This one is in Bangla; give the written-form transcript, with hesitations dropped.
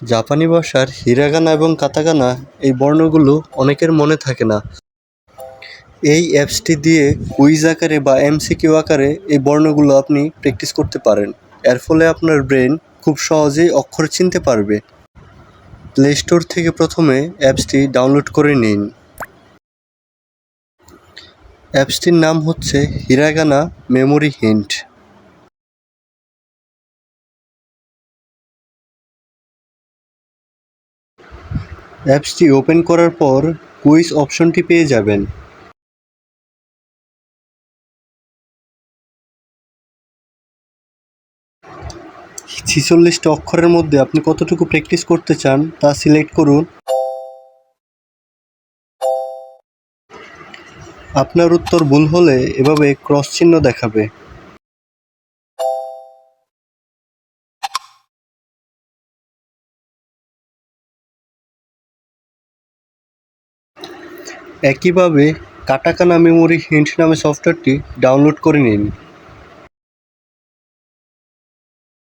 জাপানি ভাষার হিরাগানা এবং কাতাকানা এই বর্ণগুলো অনেকের মনে থাকে না। এই অ্যাপসটি দিয়ে কুইজ আকারে বা এমসিকিউ আকারে এই বর্ণগুলো আপনি প্র্যাকটিস করতে পারেন। এর ফলে আপনার ব্রেন খুব সহজেই অক্ষর চিনতে পারবে। প্লে স্টোর থেকে প্রথমে অ্যাপসটি ডাউনলোড করে নিন। অ্যাপসটির নাম হচ্ছে হিরাগানা মেমোরি হিন্ট। অ্যাপসটি ওপেন করার পর কুইজ অপশনটি পেয়ে যাবেন। ৪৬টা অক্ষরের মধ্যে আপনি কতটুকু প্র্যাকটিস করতে চান তা সিলেক্ট করুন। আপনার উত্তর ভুল হলে এভাবে ক্রস চিহ্ন দেখাবে। একইভাবে কাটাকানা মেমোরি হিন্ট নামে সফটওয়্যারটি ডাউনলোড করে নিন।